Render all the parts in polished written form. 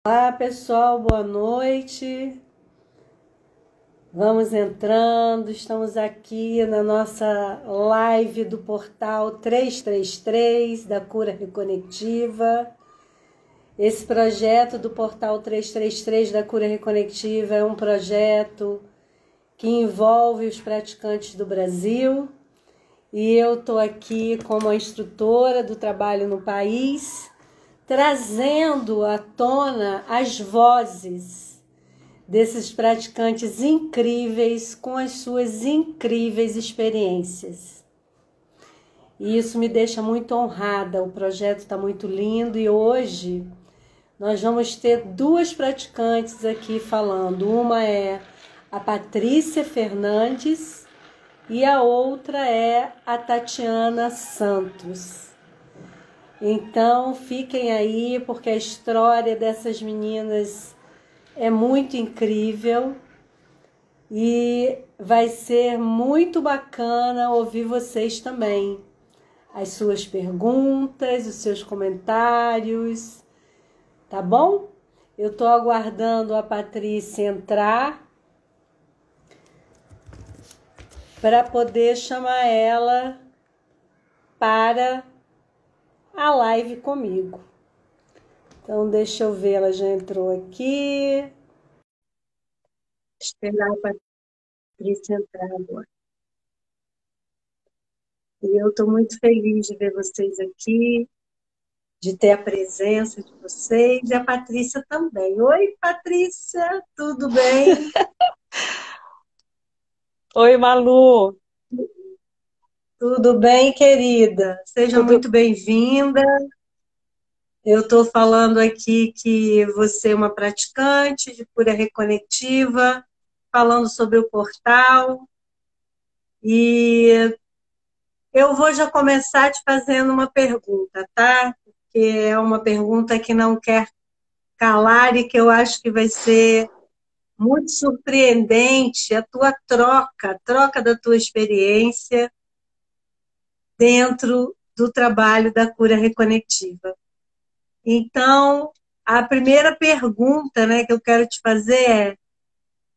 Olá, pessoal, boa noite. Vamos entrando, estamos aqui na nossa live do Portal 333 da Cura Reconectiva. Esse projeto do Portal 333 da Cura Reconectiva é um projeto que envolve os praticantes do Brasil e eu estou aqui como a instrutora do trabalho no país, trazendo à tona as vozes desses praticantes incríveis com as suas incríveis experiências. E isso me deixa muito honrada, o projeto está muito lindo e hoje nós vamos ter duas praticantes aqui falando. Uma é a Patrícia Fernandes e a outra é a Tatiana Santos. Então fiquem aí porque a história dessas meninas é muito incrível e vai ser muito bacana ouvir vocês também. As suas perguntas, os seus comentários, tá bom? Eu estou aguardando a Patrícia entrar para poder chamar ela para a live comigo. Então, deixa eu ver, ela já entrou aqui. Esperar a Patrícia entrar agora. E eu estou muito feliz de ver vocês aqui, de ter a presença de vocês, e a Patrícia também. Oi, Patrícia, tudo bem? Oi, Malu. Tudo bem, querida? Seja Tudo. muito bem-vinda. Eu estou falando aqui que você é uma praticante de cura reconectiva, falando sobre o portal. E eu vou já começar te fazendo uma pergunta, tá? Porque é uma pergunta que não quer calar e que eu acho que vai ser muito surpreendente a tua troca, a troca da tua experiência dentro do trabalho da cura reconectiva. Então, a primeira pergunta, né, que eu quero te fazer é: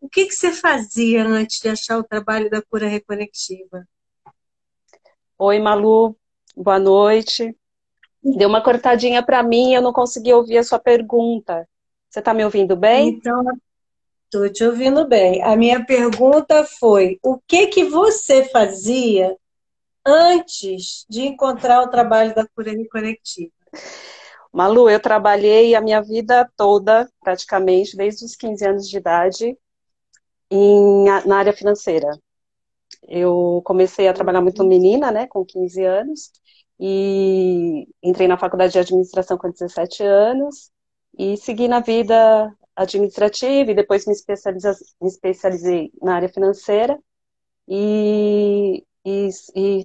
o que você fazia antes de achar o trabalho da cura reconectiva? Oi, Malu. Boa noite. Deu uma cortadinha para mim, eu não consegui ouvir a sua pergunta. Você está me ouvindo bem? Então, estou te ouvindo bem. A minha pergunta foi: o que você fazia antes de encontrar o trabalho da cura reconectiva? Malu, eu trabalhei a minha vida toda, praticamente, desde os 15 anos de idade, na área financeira. Eu comecei a trabalhar muito menina, né, com 15 anos, e entrei na faculdade de administração com 17 anos, e segui na vida administrativa, e depois me especializei na área financeira, e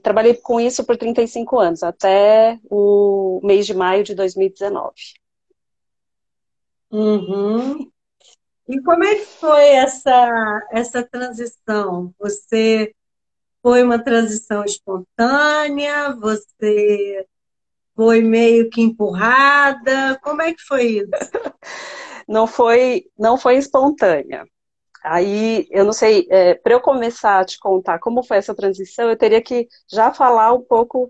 trabalhei com isso por 35 anos, até o mês de maio de 2019. Uhum. E como é que foi essa transição? Você foi uma transição espontânea? Você foi meio que empurrada? Como é que foi isso? Não foi espontânea. Aí, eu não sei, para eu começar a te contar como foi essa transição, eu teria que já falar um pouco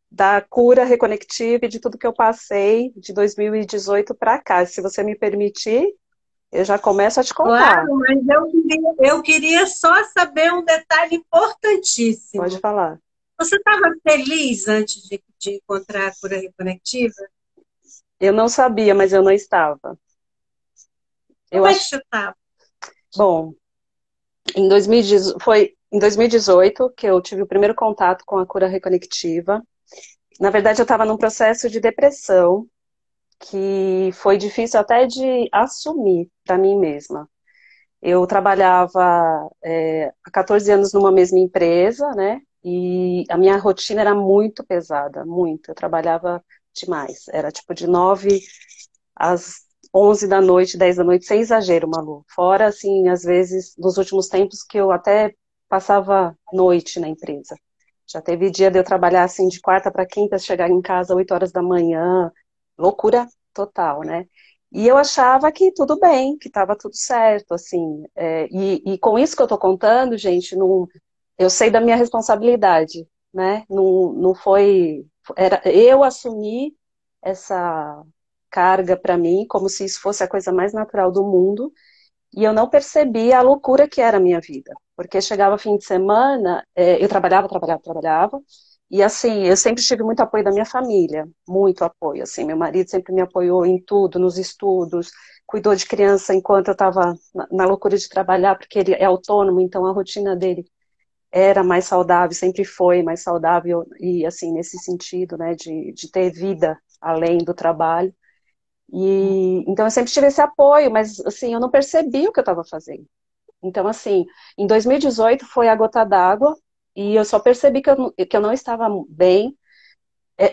da cura reconectiva e de tudo que eu passei de 2018 para cá. Se você me permitir, eu já começo a te contar. Claro, mas eu queria só saber um detalhe Pode importantíssimo. falar. Você estava feliz antes de encontrar a cura reconectiva? Eu não sabia, mas eu não estava. Eu Como é que acho, você estava? bom, em 2018, foi em 2018 que eu tive o primeiro contato com a cura reconectiva. Na verdade, eu estava num processo de depressão que foi difícil até de assumir para mim mesma. Eu trabalhava há 14 anos numa mesma empresa, né? E a minha rotina era muito pesada, muito. Eu trabalhava demais. Era tipo de 9 às 11 da noite, 10 da noite, sem exagero, Malu. Fora, assim, às vezes, nos últimos tempos que eu até passava noite na empresa. Já teve dia de eu trabalhar, assim, de quarta para quinta, chegar em casa às 8 horas da manhã. Loucura total, né? E eu achava que tudo bem, que estava tudo certo, assim. E com isso que eu estou contando, gente, não, eu sei da minha responsabilidade, né? Não, não foi. Eu assumi essa carga para mim como se isso fosse a coisa mais natural do mundo. E eu não percebia a loucura que era a minha vida. Porque chegava fim de semana, eu trabalhava, trabalhava, trabalhava. E assim, eu sempre tive muito apoio da minha família, muito apoio. Assim, meu marido sempre me apoiou em tudo, nos estudos, cuidou de criança enquanto eu estava na loucura de trabalhar, porque ele é autônomo, então a rotina dele era mais saudável, sempre foi mais saudável, e assim, nesse sentido, né, de ter vida além do trabalho. E então eu sempre tive esse apoio, mas assim, eu não percebi o que eu estava fazendo. Então, assim, em 2018 foi a gota d'água, e eu só percebi que eu não estava bem.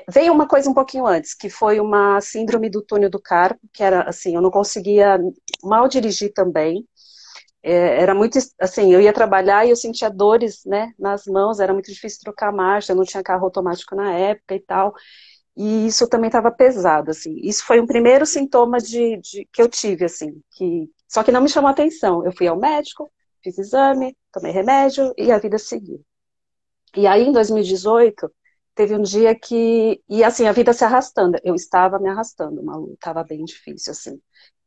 Veio uma coisa um pouquinho antes, que foi uma síndrome do túnel do carpo, que era assim, eu não conseguia mal dirigir também. Era muito, assim, eu ia trabalhar e eu sentia dores, né, nas mãos, era muito difícil trocar marcha, eu não tinha carro automático na época e tal. E isso também estava pesado, assim. Isso foi um primeiro sintoma que eu tive, assim, só que não me chamou a atenção. Eu fui ao médico, fiz exame, tomei remédio e a vida seguiu. E aí, em 2018, teve um dia e assim, a vida se arrastando. Eu estava me arrastando, Malu, estava bem difícil, assim.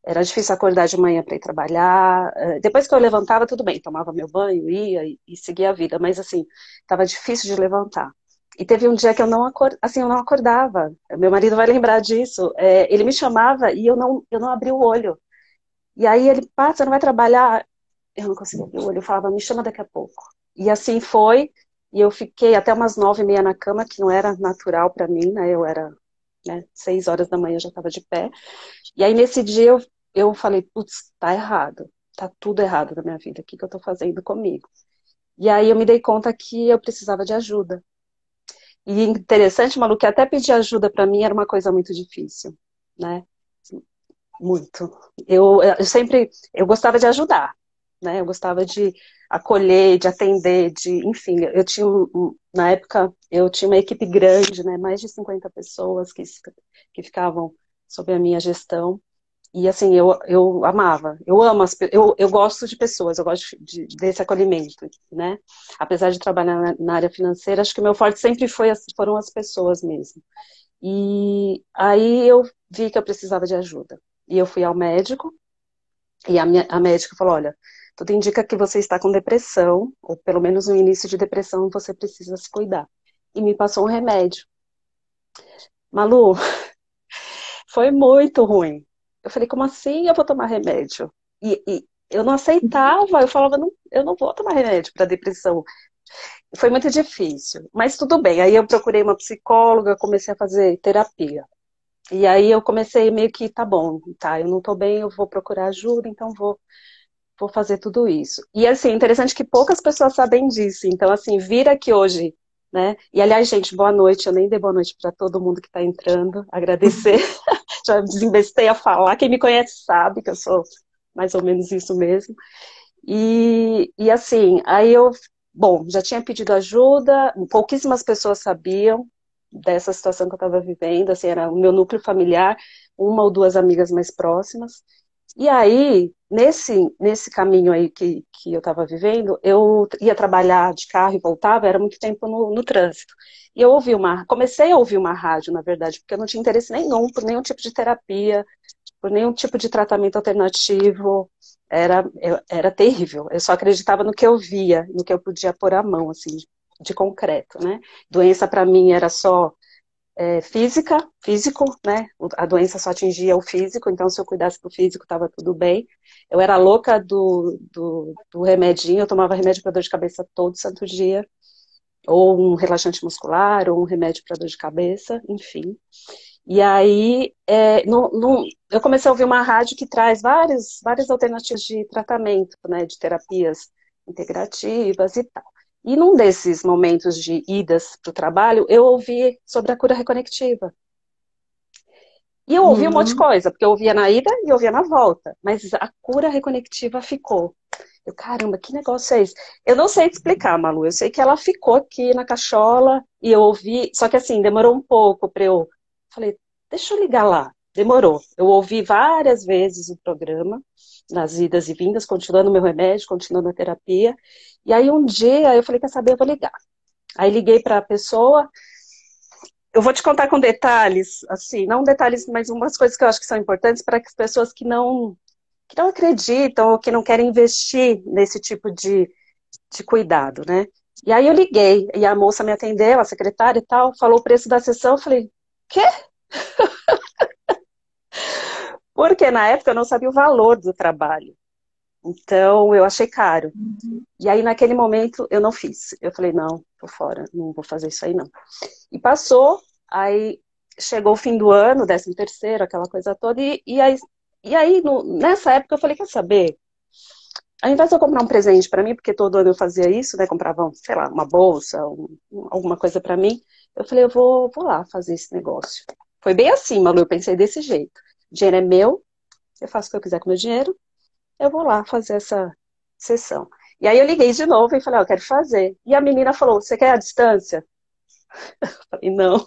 Era difícil acordar de manhã para ir trabalhar. Depois que eu levantava, tudo bem, tomava meu banho, ia e seguia a vida. Mas, assim, estava difícil de levantar. E teve um dia que assim, eu não acordava. Meu marido vai lembrar disso. Ele me chamava e eu não abri o olho. E aí ele, pá, você não vai trabalhar? Eu não conseguia abrir o olho. Eu falava, me chama daqui a pouco. E assim foi. E eu fiquei até umas 9h30 na cama, que não era natural para mim, né? Eu era, né, 6 horas da manhã eu já estava de pé. E aí nesse dia eu falei, putz, tá errado. Tá tudo errado na minha vida. O que que eu tô fazendo comigo? E aí eu me dei conta que eu precisava de ajuda. E interessante, Malu, que até pedir ajuda para mim era uma coisa muito difícil, né? Muito. Eu sempre, eu gostava de ajudar, né? Eu gostava de acolher, de atender, enfim, eu tinha, na época, eu tinha uma equipe grande, né? Mais de 50 pessoas que ficavam sob a minha gestão. E assim, eu amava, eu amo, eu gosto de pessoas, eu gosto desse acolhimento, né? Apesar de trabalhar na área financeira, acho que o meu forte sempre foram as pessoas mesmo. E aí eu vi que eu precisava de ajuda. E eu fui ao médico, e a médica falou, olha, tudo indica que você está com depressão, ou pelo menos no início de depressão, você precisa se cuidar. E me passou um remédio. Malu, foi muito ruim. Eu falei, como assim eu vou tomar remédio? E eu não aceitava, eu falava, não, eu não vou tomar remédio para depressão. Foi muito difícil, mas tudo bem. Aí eu procurei uma psicóloga, comecei a fazer terapia. E aí eu comecei meio que, tá bom, tá, eu não tô bem, eu vou procurar ajuda, então vou fazer tudo isso. E assim, interessante que poucas pessoas sabem disso. Então, assim, vir aqui hoje, né? E aliás, gente, boa noite. Eu nem dei boa noite para todo mundo que está entrando. Agradecer. Já desinvestei a falar. Quem me conhece sabe que eu sou mais ou menos isso mesmo. E assim, aí bom, já tinha pedido ajuda, pouquíssimas pessoas sabiam dessa situação que eu estava vivendo, assim, era o meu núcleo familiar, uma ou duas amigas mais próximas. E aí, nesse caminho aí que eu estava vivendo, eu ia trabalhar de carro e voltava, era muito tempo no trânsito. E eu comecei a ouvir uma rádio, na verdade, porque eu não tinha interesse nenhum por nenhum tipo de terapia, por nenhum tipo de tratamento alternativo. Era terrível. Eu só acreditava no que eu via, no que eu podia pôr a mão, assim, de concreto, né? Doença para mim era só físico, né? A doença só atingia o físico, então se eu cuidasse do físico estava tudo bem. Eu era louca do remedinho, eu tomava remédio para dor de cabeça todo santo dia, ou um relaxante muscular, ou um remédio para dor de cabeça, enfim. E aí eu comecei a ouvir uma rádio que traz várias alternativas de tratamento, né? De terapias integrativas e tal. E num desses momentos de idas para o trabalho, eu ouvi sobre a cura reconectiva. E eu ouvi um monte de coisa, porque eu ouvia na ida e eu ouvia na volta. Mas a cura reconectiva ficou. Eu, caramba, que negócio é esse? Eu não sei te explicar, Malu. Eu sei que ela ficou aqui na cachola e eu ouvi. Só que assim, demorou um pouco para eu. Falei, deixa eu ligar lá. demorou. Eu ouvi várias vezes o programa, nas idas e vindas, continuando meu remédio, continuando a terapia. E aí um dia eu falei, quer saber, eu vou ligar. Aí liguei para a pessoa. Eu vou te contar com detalhes, assim, não detalhes, mas umas coisas que eu acho que são importantes para que as pessoas que não acreditam ou que não querem investir nesse tipo de cuidado, né? E aí eu liguei, e a moça me atendeu, a secretária e tal, falou o preço da sessão, eu falei, quê? Porque na época eu não sabia o valor do trabalho. Então eu achei caro. E aí naquele momento eu não fiz. Eu falei, não, tô fora, não vou fazer isso aí não. E passou, aí chegou o fim do ano, 13º, aquela coisa toda, nessa época eu falei, quer saber? Ao invés de eu comprar um presente para mim, porque todo ano eu fazia isso, né? Comprava, sei lá, uma bolsa, alguma coisa para mim. Eu falei, vou lá fazer esse negócio. Foi bem assim, Malu, eu pensei desse jeito. O dinheiro é meu, eu faço o que eu quiser com o meu dinheiro, eu vou lá fazer essa sessão. E aí eu liguei de novo e falei, eu quero fazer. E a menina falou, você quer a distância? Eu falei, não.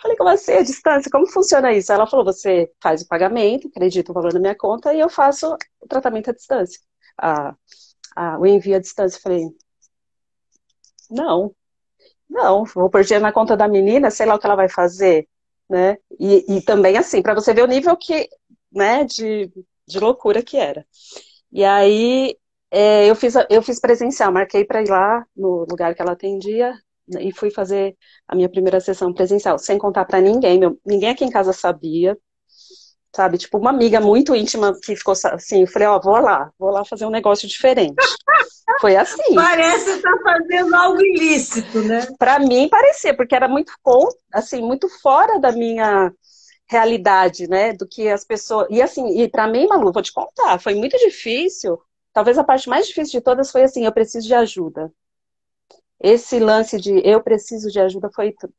Falei, como assim, a distância? Como funciona isso? Ela falou, você faz o pagamento, acredita o valor na minha conta e eu faço o tratamento à distância. A, o envio à distância. Eu falei, não, não, vou pôr dinheiro na conta da menina, sei lá o que ela vai fazer, né? E também assim, para você ver o nível que, né, de loucura que era. E aí eu fiz presencial, marquei para ir lá no lugar que ela atendia e fui fazer a minha primeira sessão presencial, sem contar para ninguém, ninguém aqui em casa sabia, sabe? Tipo, uma amiga muito íntima que ficou assim, eu falei, ó, vou lá fazer um negócio diferente. Foi assim. Parece estar fazendo algo ilícito, né? Para mim parecia, porque era muito assim, muito fora da minha realidade, né, do que as pessoas... E assim, e para mim, Malu, vou te contar, foi muito difícil. Talvez a parte mais difícil de todas foi assim, eu preciso de ajuda. Esse lance de eu preciso de ajuda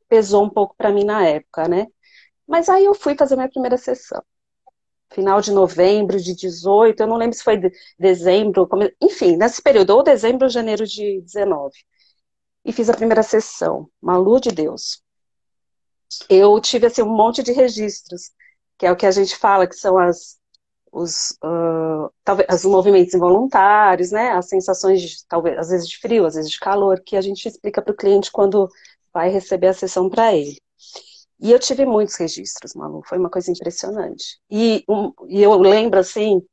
pesou um pouco para mim na época, né? Mas aí eu fui fazer minha primeira sessão. Final de novembro de 18, eu não lembro se foi dezembro, enfim, nesse período, ou dezembro ou janeiro de 19. E fiz a primeira sessão. Malu de Deus. Eu tive assim, um monte de registros, que é o que a gente fala, que são talvez, os movimentos involuntários, né? As sensações, talvez, às vezes de frio, às vezes de calor, que a gente explica para o cliente quando vai receber a sessão para ele. E eu tive muitos registros, Malu, foi uma coisa impressionante. E eu lembro, assim,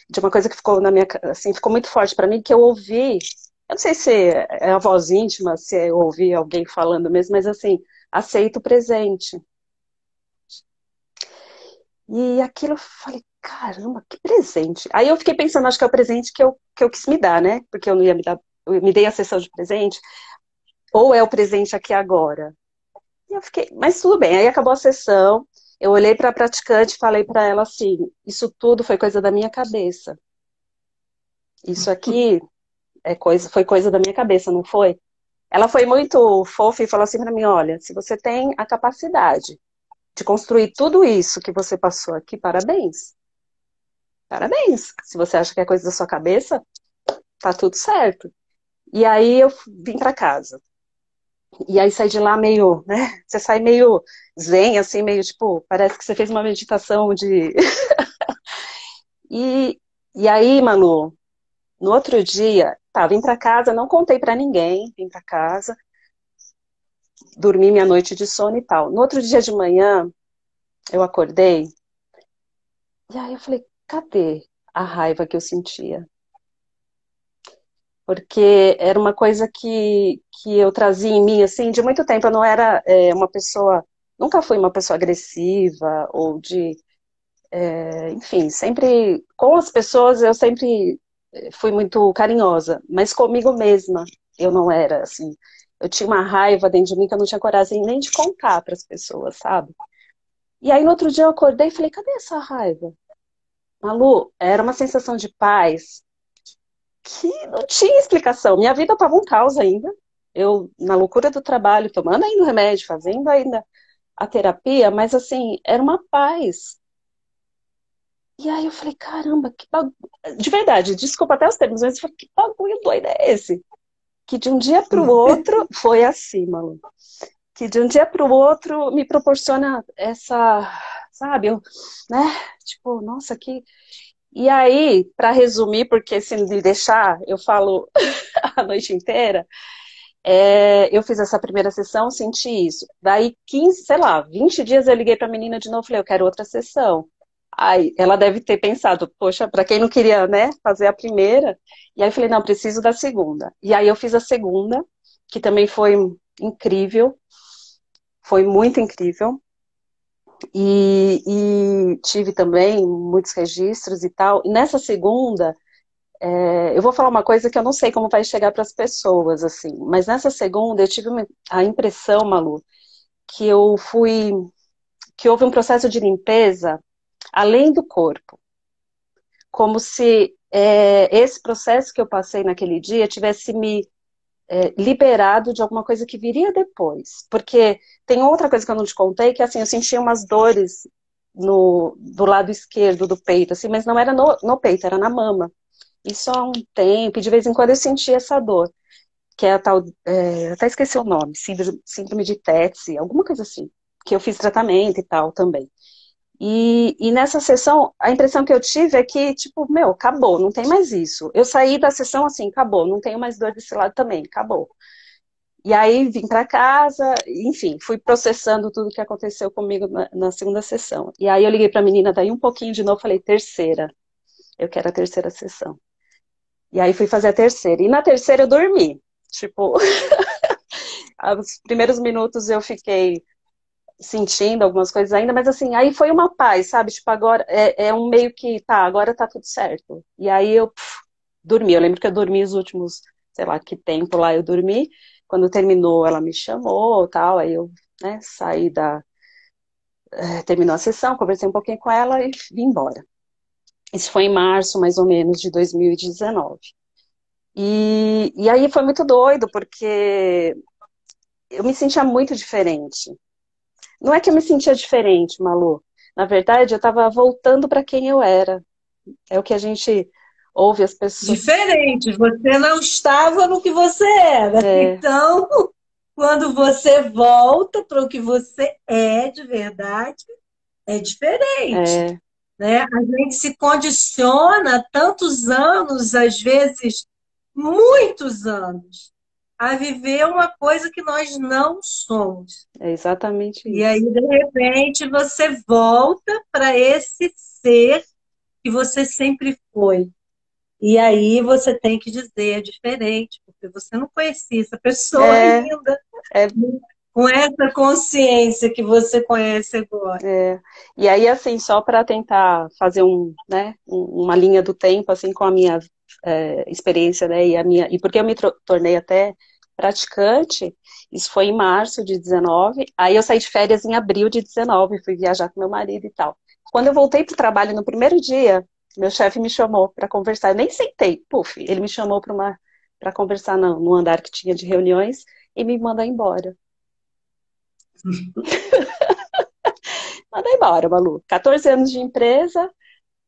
de uma coisa que ficou na minha, assim, ficou muito forte para mim, que eu ouvi, eu não sei se é a voz íntima, se eu ouvi alguém falando mesmo, mas assim, aceito o presente. E aquilo eu falei, caramba, que presente. Aí eu fiquei pensando, acho que é o presente que eu quis me dar, né? Porque eu não ia me dar, eu me dei a sessão de presente, ou é o presente aqui agora? E eu fiquei, mas tudo bem. Aí acabou a sessão, eu olhei para a praticante e falei para ela assim, isso tudo foi coisa da minha cabeça. Isso aqui foi coisa da minha cabeça, não foi? Ela foi muito fofa e falou assim para mim, olha, se você tem a capacidade de construir tudo isso que você passou aqui, parabéns. Parabéns. Se você acha que é coisa da sua cabeça, tá tudo certo. E aí eu vim para casa. E aí saí de lá meio, né? Você sai meio zen, assim, meio tipo, parece que você fez uma meditação de. E, e aí, Manu, no outro dia, tá, vim para casa, não contei para ninguém, vim para casa, dormi minha noite de sono e tal. No outro dia de manhã, eu acordei, e aí eu falei, cadê a raiva que eu sentia? Porque era uma coisa que eu trazia em mim, assim, de muito tempo. Eu não era uma pessoa, nunca fui uma pessoa agressiva, ou enfim, sempre, com as pessoas eu sempre fui muito carinhosa, mas comigo mesma eu não era, assim. Eu tinha uma raiva dentro de mim que eu não tinha coragem nem de contar para as pessoas, sabe? E aí no outro dia eu acordei e falei, cadê essa raiva? Malu, era uma sensação de paz que não tinha explicação. Minha vida estava um caos ainda. Eu, na loucura do trabalho, tomando ainda o remédio, fazendo ainda a terapia, mas assim, era uma paz. E aí eu falei, caramba, que bagulho. De verdade, desculpa até os termos, mas eu falei, que bagulho doido é esse? Que de um dia para o outro foi assim, Malu. que de um dia para o outro me proporciona essa, sabe, né? Tipo, nossa, que. E aí, para resumir, porque se me deixar, eu falo a noite inteira, eu fiz essa primeira sessão, senti isso. Daí, 15, sei lá, 20 dias eu liguei para a menina de novo, falei, eu quero outra sessão. Aí, ela deve ter pensado, poxa, para quem não queria, né, fazer a primeira. E aí eu falei, não, preciso da segunda. E aí eu fiz a segunda, que também foi incrível, foi muito incrível. E tive também muitos registros e tal. E nessa segunda, eu vou falar uma coisa que eu não sei como vai chegar para as pessoas, assim, mas nessa segunda eu tive a impressão, Malu, que que houve um processo de limpeza além do corpo, como se esse processo que eu passei naquele dia tivesse me liberado de alguma coisa que viria depois, porque tem outra coisa que eu não te contei, que assim, eu sentia umas dores do lado esquerdo do peito, assim, mas não era no peito, era na mama. Isso há um tempo, e de vez em quando eu sentia essa dor, que é a tal, até esqueci o nome, síndrome de Tetz, alguma coisa assim, que eu fiz tratamento e tal também. E nessa sessão, a impressão que eu tive é que, tipo, meu, acabou, não tem mais isso. Eu saí da sessão assim, acabou, não tenho mais dor desse lado também, acabou. E aí vim para casa, enfim, fui processando tudo que aconteceu comigo na segunda sessão. E aí eu liguei para a menina daí um pouquinho de novo, falei, terceira, eu quero a terceira sessão. E aí fui fazer a terceira. E na terceira eu dormi. Tipo, os primeiros minutos eu fiquei sentindo algumas coisas ainda, mas assim, aí foi uma paz, sabe? Tipo, agora é um meio que, tá, agora tá tudo certo. E aí eu dormi. Eu lembro que eu dormi os últimos, sei lá, que tempo lá eu dormi. Quando terminou, ela me chamou, tal, aí eu, né, saí terminou a sessão, conversei um pouquinho com ela e vim embora. Isso foi em março, mais ou menos, de 2019. E aí foi muito doido, porque eu me sentia muito diferente. Não é que eu me sentia diferente, Malu. Na verdade, eu estava voltando para quem eu era. É o que a gente ouve as pessoas. Diferente, você não estava no que você era. É, Então, quando você volta para o que você é de verdade, é diferente, é, né? A gente se condiciona tantos anos, às vezes muitos anos, a viver uma coisa que nós não somos. é exatamente E aí, isso. de repente, você volta para esse ser que você sempre foi. E aí você tem que dizer, é diferente, porque você não conhecia essa pessoa É, ainda, é, com essa consciência que você conhece agora. é. E aí, assim, só para tentar fazer né, uma linha do tempo, assim, com a minha experiência, né, e porque eu me tornei até praticante, isso foi em março de 19, aí eu saí de férias em abril de 19, fui viajar com meu marido e tal. Quando eu voltei para o trabalho no primeiro dia, meu chefe me chamou para conversar, eu nem sentei, puf, ele me chamou para conversar no andar que tinha de reuniões e me manda embora. Manda embora, Malu. 14 anos de empresa,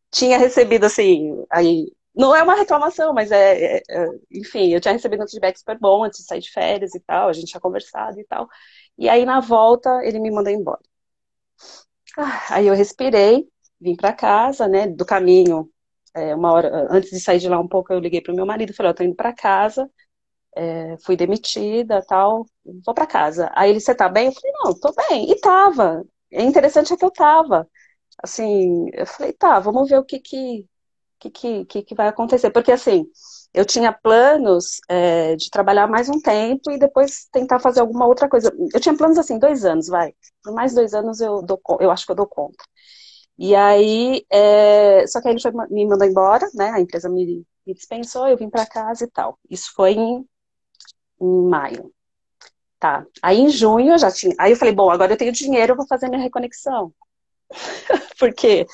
tinha recebido assim, aí não é uma reclamação, mas enfim, eu tinha recebido um feedback super bom antes de sair de férias e tal, a gente tinha conversado e tal. E aí na volta ele me mandou embora. Aí eu respirei, vim para casa, né, do caminho, uma hora antes de sair de lá um pouco, eu liguei pro meu marido, falei, eu tô indo para casa, fui demitida, tal, vou para casa. Aí ele, você tá bem? Eu falei, não, tô bem. E tava. É interessante é que eu tava. Assim, eu falei, tá, vamos ver o que vai acontecer. Porque, assim, eu tinha planos de trabalhar mais um tempo e depois tentar fazer alguma outra coisa. Eu tinha planos, assim, 2 anos, vai. Por mais 2 anos eu acho que eu dou conta. E aí, só que aí ele me mandou embora, né? A empresa me dispensou, eu vim para casa e tal. Isso foi em maio. Tá. Aí em junho eu já tinha. Aí eu falei, bom, agora eu tenho dinheiro, eu vou fazer minha reconexão. Porque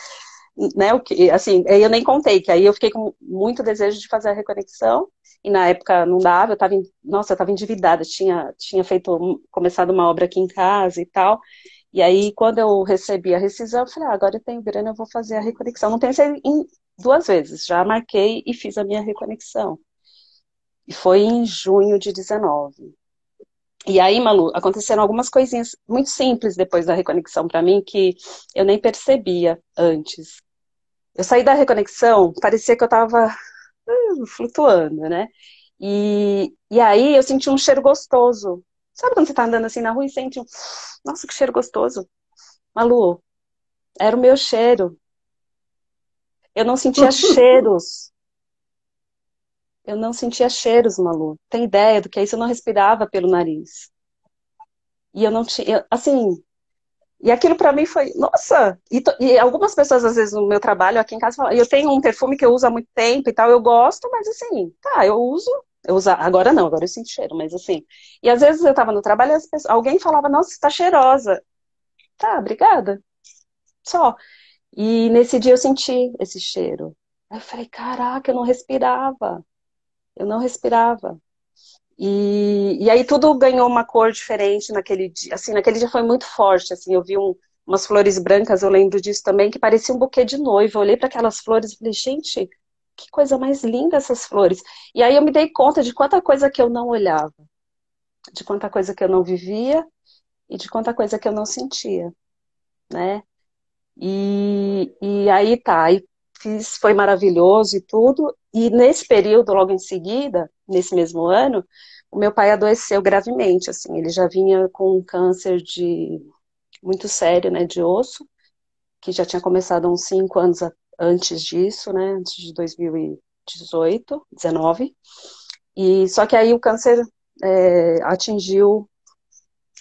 né, assim, aí eu nem contei, que aí eu fiquei com muito desejo de fazer a reconexão, e na época não dava, nossa, eu tava endividada, tinha começado uma obra aqui em casa e tal, e aí quando eu recebi a rescisão, eu falei, agora eu tenho grana, eu vou fazer a reconexão. Não pensei em 2 vezes, já marquei e fiz a minha reconexão. E foi em junho de 19. E aí, Malu, aconteceram algumas coisinhas muito simples depois da reconexão para mim que eu nem percebia antes. Eu saí da reconexão, parecia que eu tava flutuando, né? E aí eu senti um cheiro gostoso. Sabe quando você tá andando assim na rua e sente um... Nossa, que cheiro gostoso. Malu, era o meu cheiro. Eu não sentia cheiros. Eu não sentia cheiros, Malu. Tem ideia do que é isso? Eu não respirava pelo nariz. E eu não tinha, assim, e aquilo pra mim foi, nossa! E algumas pessoas, às vezes, no meu trabalho aqui em casa, falam, eu tenho um perfume que eu uso há muito tempo e tal, eu gosto, mas assim, tá, eu uso, agora não, agora eu sinto cheiro, mas assim. E às vezes eu tava no trabalho e alguém falava, nossa, você tá cheirosa. Tá, obrigada. Só. E nesse dia eu senti esse cheiro. Aí eu falei, caraca, eu não respirava. Eu não respirava. E aí tudo ganhou uma cor diferente naquele dia. Assim, naquele dia foi muito forte. Assim, eu vi umas flores brancas, eu lembro disso também, que parecia um buquê de noiva. Eu olhei para aquelas flores e falei, gente, que coisa mais linda essas flores. E aí eu me dei conta de quanta coisa que eu não olhava, de quanta coisa que eu não vivia e de quanta coisa que eu não sentia, né? E aí tá, aí fiz, foi maravilhoso e tudo. E nesse período, logo em seguida, nesse mesmo ano, o meu pai adoeceu gravemente, assim, ele já vinha com um câncer muito sério, né, de osso, que já tinha começado uns 5 anos antes disso, né, antes de 2018, 19. E só que aí o câncer atingiu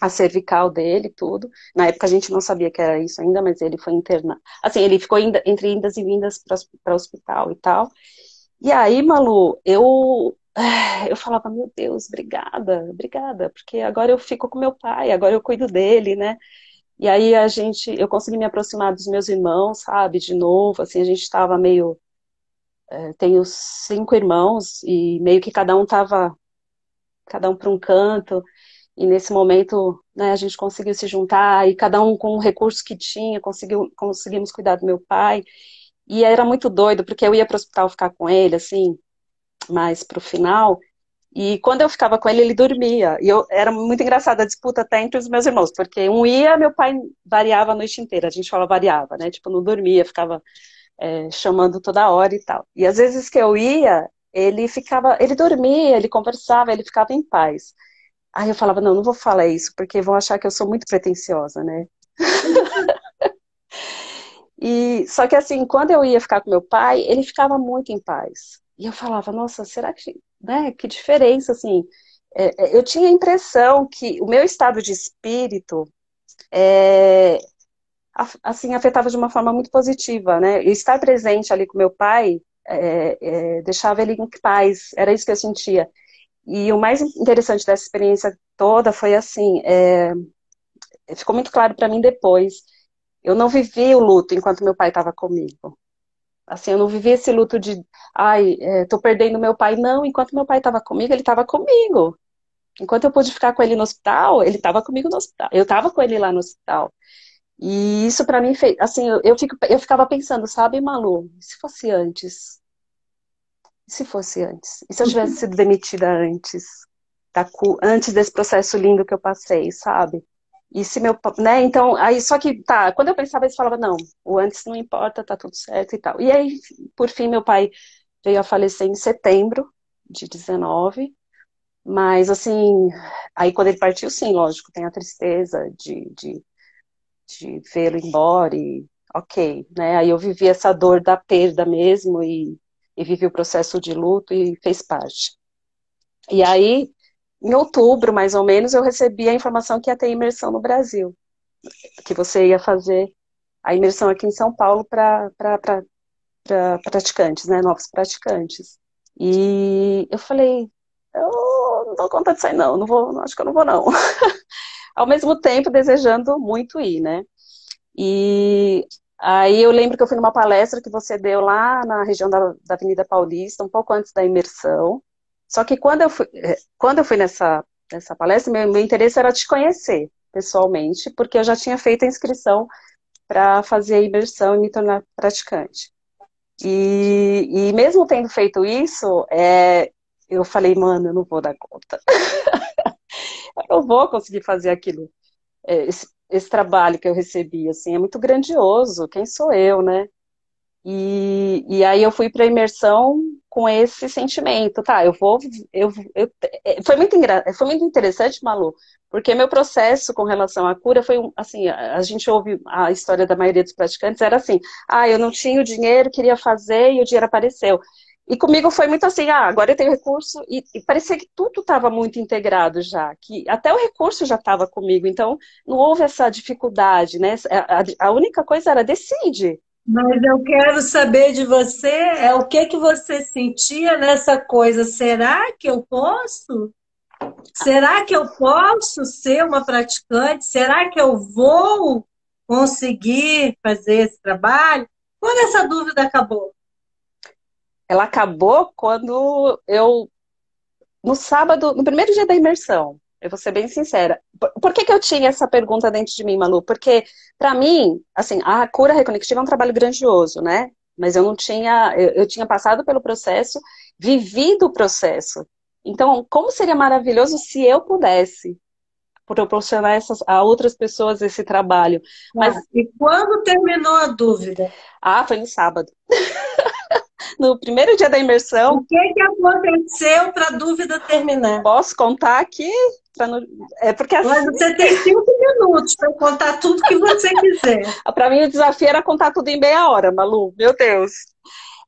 a cervical dele, tudo. Na época a gente não sabia que era isso ainda, mas ele foi internado. Assim, ele ficou entre indas e vindas para o hospital e tal. E aí, Malu, eu falava, meu Deus, obrigada, obrigada, porque agora eu fico com meu pai, agora eu cuido dele, né? E aí eu consegui me aproximar dos meus irmãos, sabe, de novo, assim, a gente estava meio, tenho 5 irmãos e meio que cada um para um canto. E nesse momento, né, a gente conseguiu se juntar e cada um com o recurso que tinha, conseguimos cuidar do meu pai. E era muito doido, porque eu ia para o hospital ficar com ele, assim, mais para o final. E quando eu ficava com ele, ele dormia. E era muito engraçada a disputa até entre os meus irmãos, porque um ia, meu pai variava a noite inteira. A gente fala variava, né? Tipo, não dormia, ficava chamando toda hora e tal. E às vezes que eu ia, ele dormia, ele conversava, ele ficava em paz. Aí eu falava, não, não vou falar isso, porque vão achar que eu sou muito pretensiosa, né? E só que assim, quando eu ia ficar com meu pai, ele ficava muito em paz. E eu falava, nossa, será que, né, que diferença, assim. Eu tinha a impressão que o meu estado de espírito é, assim, afetava de uma forma muito positiva, né? E estar presente ali com meu pai deixava ele em paz, era isso que eu sentia. E o mais interessante dessa experiência toda foi assim, ficou muito claro para mim depois. Eu não vivi o luto enquanto meu pai estava comigo. Assim, eu não vivi esse luto de, ai, tô perdendo meu pai. Não, enquanto meu pai estava comigo, ele estava comigo. Enquanto eu pude ficar com ele no hospital, ele estava comigo no hospital. Eu estava com ele lá no hospital. E isso para mim fez, assim, eu ficava pensando, sabe, Malu, e se fosse antes? E se fosse antes? E se eu tivesse sido demitida antes? Antes desse processo lindo que eu passei, sabe? E se meu, né, então, aí só que, tá, quando eu pensava isso, eu falava, não, o antes não importa, tá tudo certo e tal. E aí, por fim, meu pai veio a falecer em setembro de 19, mas assim, aí quando ele partiu, sim, lógico, tem a tristeza de vê-lo embora e ok, né, aí eu vivi essa dor da perda mesmo e vivi o processo de luto e fez parte. E aí, em outubro, mais ou menos, eu recebi a informação que ia ter imersão no Brasil, que você ia fazer a imersão aqui em São Paulo para praticantes, né, novos praticantes. E eu falei, eu não dou conta disso aí não, não vou, acho que eu não vou não. Ao mesmo tempo, desejando muito ir, né? E aí eu lembro que eu fui numa palestra que você deu lá na região da Avenida Paulista, um pouco antes da imersão. Só que quando eu fui nessa palestra, meu interesse era te conhecer pessoalmente, porque eu já tinha feito a inscrição para fazer a imersão e me tornar praticante. E mesmo tendo feito isso, eu falei, mano, eu não vou dar conta. eu não vou conseguir fazer aquilo, esse trabalho que eu recebi, assim, é muito grandioso, quem sou eu, né? E aí eu fui para a imersão com esse sentimento, tá? Foi muito interessante, Malu, porque meu processo com relação à cura foi assim, a gente ouve a história da maioria dos praticantes, era assim, eu não tinha o dinheiro, queria fazer e o dinheiro apareceu. E comigo foi muito assim, agora eu tenho recurso, e parecia que tudo estava muito integrado já, que até o recurso já estava comigo, então não houve essa dificuldade, né? A única coisa era decide. Mas eu quero saber de você, o que que você sentia nessa coisa? Será que eu posso? Será que eu posso ser uma praticante? Será que eu vou conseguir fazer esse trabalho? Quando essa dúvida acabou? Ela acabou quando no sábado, no primeiro dia da imersão, eu vou ser bem sincera. Por que que eu tinha essa pergunta dentro de mim, Malu? Porque, para mim, assim, a cura reconectiva é um trabalho grandioso, né? Mas eu não tinha, eu tinha passado pelo processo, vivido o processo. Então, como seria maravilhoso se eu pudesse proporcionar a outras pessoas esse trabalho. Mas, E quando terminou a dúvida? foi no sábado. No primeiro dia da O imersão, que que aconteceu para a dúvida terminar? posso contar aqui? É porque Mas assim, você tem 5 minutos para contar tudo que você quiser. para mim o desafio era contar tudo em meia hora, Malu. Meu Deus.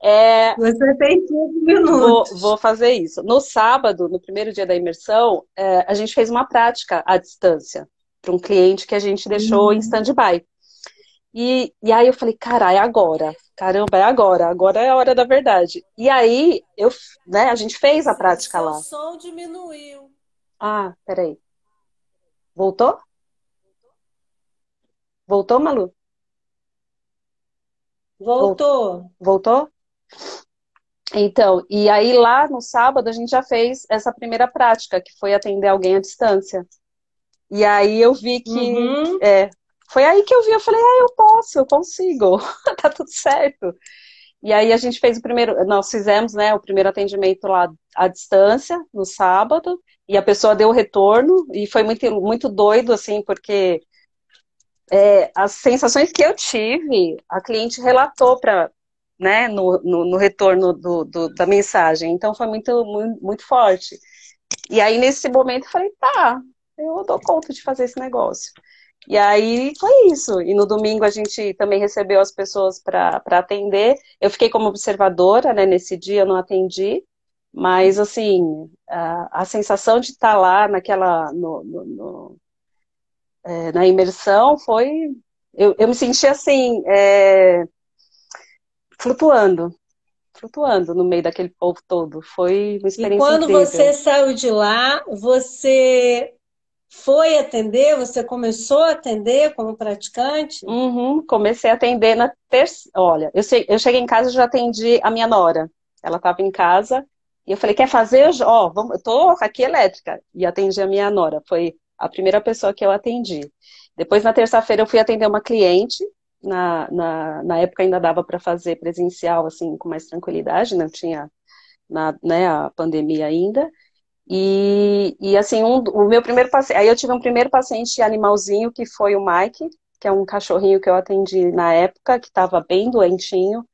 É, Você tem 5 minutos. vou fazer isso. No sábado, no primeiro dia da imersão, a gente fez uma prática à distância para um cliente que a gente deixou em Uhum. stand-by. E aí eu falei, cara, é agora. Caramba, é agora. Agora é a hora da verdade. E aí, né, a gente fez a prática Seu lá. som diminuiu. Peraí. Voltou? Voltou, Malu? Voltou. Voltou? Então, e aí lá no sábado a gente já fez essa primeira prática, que foi atender alguém à distância. E aí eu vi que, Uhum. foi aí que eu vi, eu falei, eu posso, eu consigo, tá tudo certo. E aí a gente fez nós fizemos, né, o primeiro atendimento lá à distância, no sábado, e a pessoa deu o retorno, e foi muito, muito doido, assim, porque as sensações que eu tive, a cliente relatou para, né, no retorno da mensagem. Então foi muito, muito, muito forte. E aí nesse momento eu falei, tá, eu dou conta de fazer esse negócio. E aí foi isso. E no domingo a gente também recebeu as pessoas para atender. Eu fiquei como observadora, né? Nesse dia eu não atendi, mas assim, a sensação de estar lá naquela, na imersão foi. Eu me senti assim, flutuando, flutuando no meio daquele povo todo. Foi uma E experiência quando incrível. você saiu de lá, você foi atender? Você começou a atender como praticante? Uhum, comecei a atender na terça. Olha, eu cheguei em casa e já atendi a minha nora. Ela estava em casa e eu falei, quer fazer? Vamos, eu tô aqui elétrica. E atendi a minha nora. Foi a primeira pessoa que eu atendi. Depois, na terça-feira, eu fui atender uma cliente. Na época ainda dava para fazer presencial, assim, com mais tranquilidade, não tinha né, a pandemia ainda. E assim, o meu primeiro paciente. Aí eu tive um primeiro paciente animalzinho, que foi o Mike, que é um cachorrinho que eu atendi na época, que estava bem doentinho,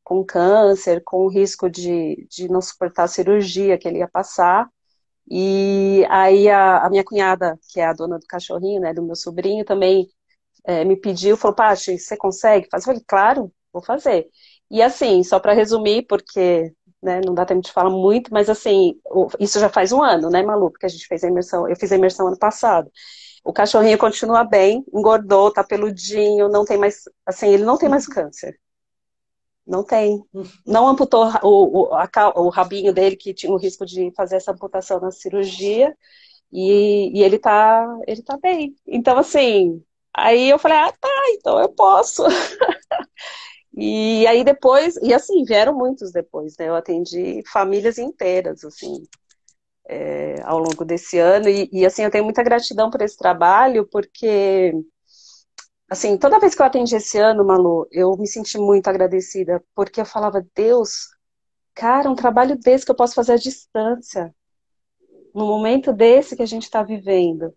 com câncer, com risco de não suportar a cirurgia que ele ia passar. E aí a minha cunhada, que é a dona do cachorrinho, né, do meu sobrinho, também me pediu, falou, Paty, você consegue fazer? Eu falei, claro, vou fazer. E assim, só para resumir, porque né, não dá tempo de falar muito, mas assim, isso já faz um ano, né, Malu, porque a gente fez a imersão, eu fiz a imersão ano passado. O cachorrinho continua bem, engordou, tá peludinho, não tem mais, assim, ele não tem mais câncer. Não tem. Não amputou o rabinho dele, que tinha o risco de fazer essa amputação na cirurgia, e ele tá bem. Então, assim, aí eu falei, tá, então eu posso. E aí depois, e assim, vieram muitos depois, né? Eu atendi famílias inteiras, assim, ao longo desse ano, e assim, eu tenho muita gratidão por esse trabalho, porque, assim, toda vez que eu atendi esse ano, Malu, eu me senti muito agradecida, porque eu falava, Deus, cara, um trabalho desse que eu posso fazer à distância. no momento desse que a gente está vivendo.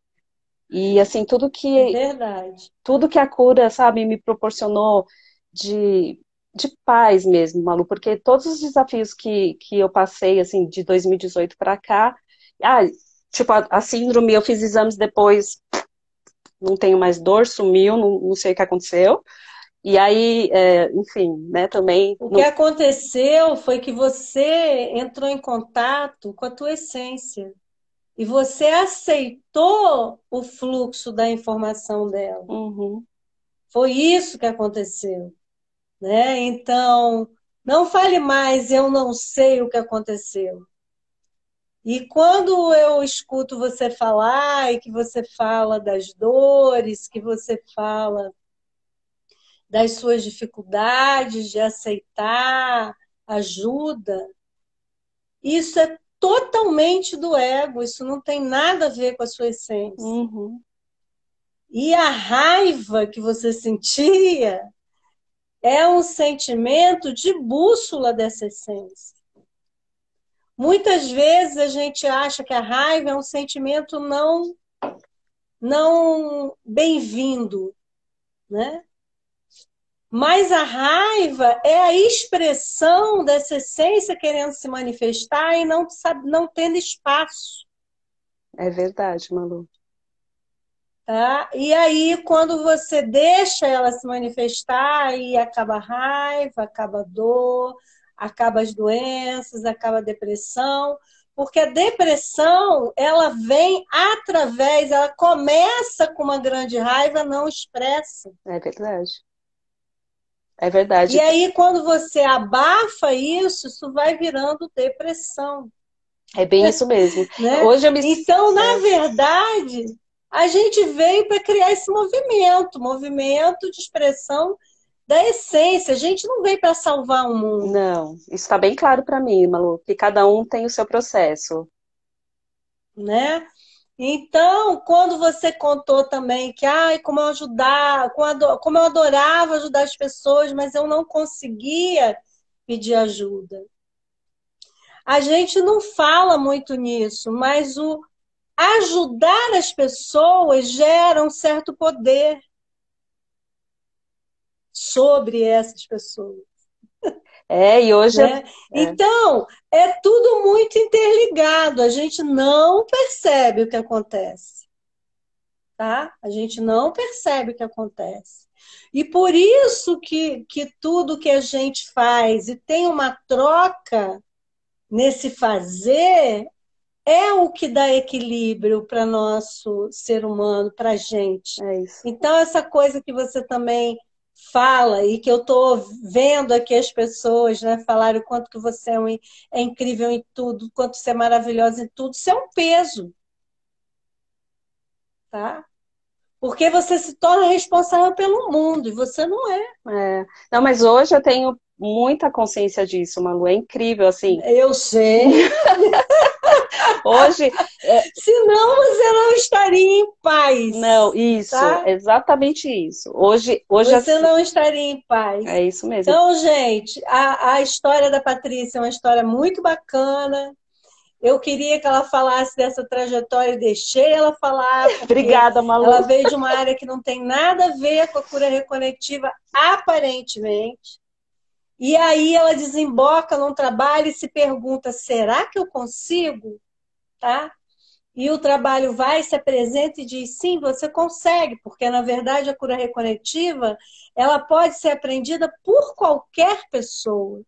E assim, É verdade. tudo que a cura, sabe, me proporcionou de, de paz mesmo, Malu, porque todos os desafios que eu passei, assim, de 2018 para cá, ah, tipo, a síndrome, eu fiz exames depois, não tenho mais dor, sumiu, não sei o que aconteceu. E aí, enfim, né, também. O que aconteceu foi que você entrou em contato com a tua essência e você aceitou o fluxo da informação dela. Uhum, Foi isso que aconteceu, né? Então, não fale mais, eu não sei o que aconteceu. E quando eu escuto você falar e que você fala das dores, que você fala das suas dificuldades de aceitar ajuda, isso é totalmente do ego, isso não tem nada a ver com a sua essência. uhum, E a raiva que você sentia é um sentimento de bússola dessa essência. Muitas vezes a gente acha que a raiva é um sentimento não bem-vindo, né? Mas a raiva é a expressão dessa essência querendo se manifestar e não tendo espaço. é verdade, Malu. Tá? E aí, quando você deixa ela se manifestar, aí acaba a raiva, acaba a dor, acaba as doenças, acaba a depressão, porque a depressão, ela vem através, ela começa com uma grande raiva não expressa. É verdade. É E verdade. aí, quando você abafa isso, isso vai virando depressão, É bem isso mesmo. né? Hoje eu me. Então, na É, verdade, a gente veio para criar esse movimento de expressão da essência. A gente não veio para salvar o mundo, não, isso está bem claro para mim, Malu, que cada um tem o seu processo. né? Então, quando você contou também que, ai, como eu ajudar, como eu adorava ajudar as pessoas, mas eu não conseguia pedir ajuda. A gente não fala muito nisso, mas o ajudar as pessoas gera um certo poder sobre essas pessoas, E hoje eu. né? É, Então, é tudo muito interligado, a gente não percebe o que acontece, tá? A gente não percebe o que acontece. E por isso que tudo que a gente faz e tem uma troca nesse fazer é o que dá equilíbrio para nosso ser humano, para a gente. é isso. Então, essa coisa que você também fala e que eu estou vendo aqui as pessoas, né, falarem o quanto que você é incrível em tudo, o quanto você é maravilhosa em tudo, isso é um peso, tá? Porque você se torna responsável pelo mundo e você não é. É. Não, mas hoje eu tenho muita consciência disso, Malu. É incrível, assim. Eu sei. Hoje, Senão você não estaria em não, paz, isso, tá? exatamente isso. Hoje Você assim, não estaria em paz. é isso mesmo. Então, gente, a história da Patrícia é uma história muito bacana. Eu queria que ela falasse dessa trajetória e deixei ela falar, porque Obrigada, ela Malu. veio de uma área que não tem nada a ver com a cura reconectiva, aparentemente. E aí ela desemboca num trabalho e se pergunta: será que eu consigo? Tá? E o trabalho vai, se apresenta e diz, sim, você consegue, porque na verdade a cura reconectiva, ela pode ser aprendida por qualquer pessoa,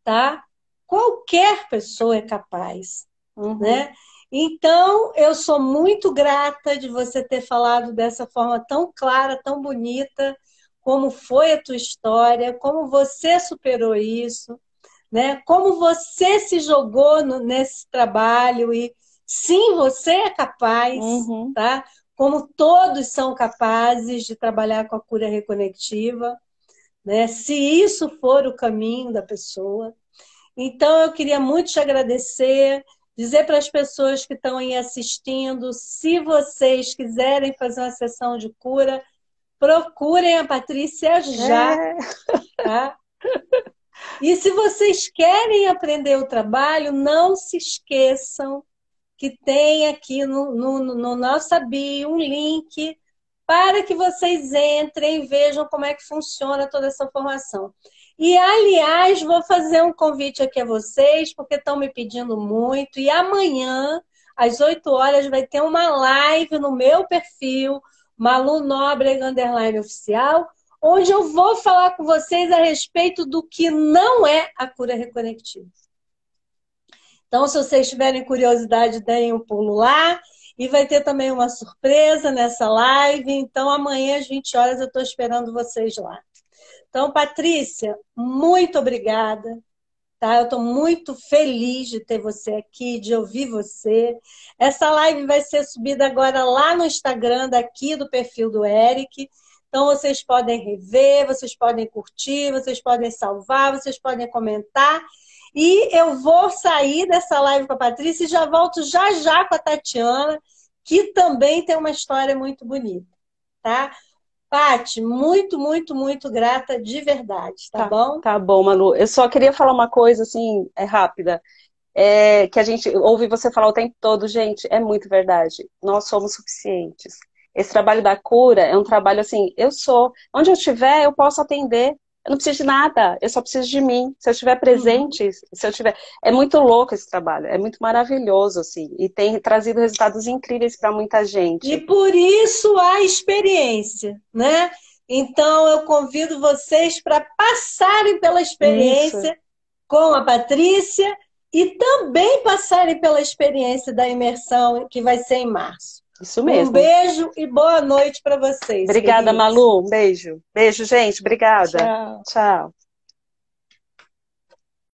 tá? Qualquer pessoa é capaz, Uhum. né? Então, eu sou muito grata de você ter falado dessa forma tão clara, tão bonita, como foi a tua história, como você superou isso, né? Como você se jogou nesse trabalho e sim, você é capaz, Uhum. tá? Como todos são capazes de trabalhar com a cura reconectiva, né? Se isso for o caminho da pessoa. Então, eu queria muito te agradecer, dizer para as pessoas que estão aí assistindo, se vocês quiserem fazer uma sessão de cura, procurem a Patrícia já, É, tá? E se vocês querem aprender o trabalho, não se esqueçam que tem aqui no nossa bio um link para que vocês entrem e vejam como é que funciona toda essa formação. E, aliás, vou fazer um convite aqui a vocês, porque estão me pedindo muito, e amanhã, às 8 horas, vai ter uma live no meu perfil, Malu Nóbrega, _ oficial, onde eu vou falar com vocês a respeito do que não é a cura reconectiva. Então, se vocês tiverem curiosidade, deem um pulo lá. E vai ter também uma surpresa nessa live. Então, amanhã, às 20 horas, eu estou esperando vocês lá. Então, Patrícia, muito obrigada. Tá? Eu estou muito feliz de ter você aqui, de ouvir você. Essa live vai ser subida agora lá no Instagram, daqui do perfil do Eric. Então, vocês podem rever, vocês podem curtir, vocês podem salvar, vocês podem comentar. E eu vou sair dessa live com a Patrícia e já volto já já com a Tatiana, que também tem uma história muito bonita, tá? Paty, muito, muito, muito grata de verdade, tá bom? Tá bom, Manu. Eu só queria falar uma coisa, assim, rápida. Que a gente ouve você falar o tempo todo, gente, é muito verdade. Nós somos suficientes. Esse trabalho da cura é um trabalho assim, onde eu estiver, eu posso atender. Eu não preciso de nada, eu só preciso de mim. Se eu estiver presente, é muito louco esse trabalho, é muito maravilhoso, assim, e tem trazido resultados incríveis para muita gente. E por isso a experiência, né? Então eu convido vocês para passarem pela experiência com a Patrícia e também passarem pela experiência da imersão que vai ser em março. Isso mesmo. Um beijo e boa noite para vocês. Obrigada, queridos. Malu. Um beijo. Beijo, gente. Obrigada. Tchau. Tchau.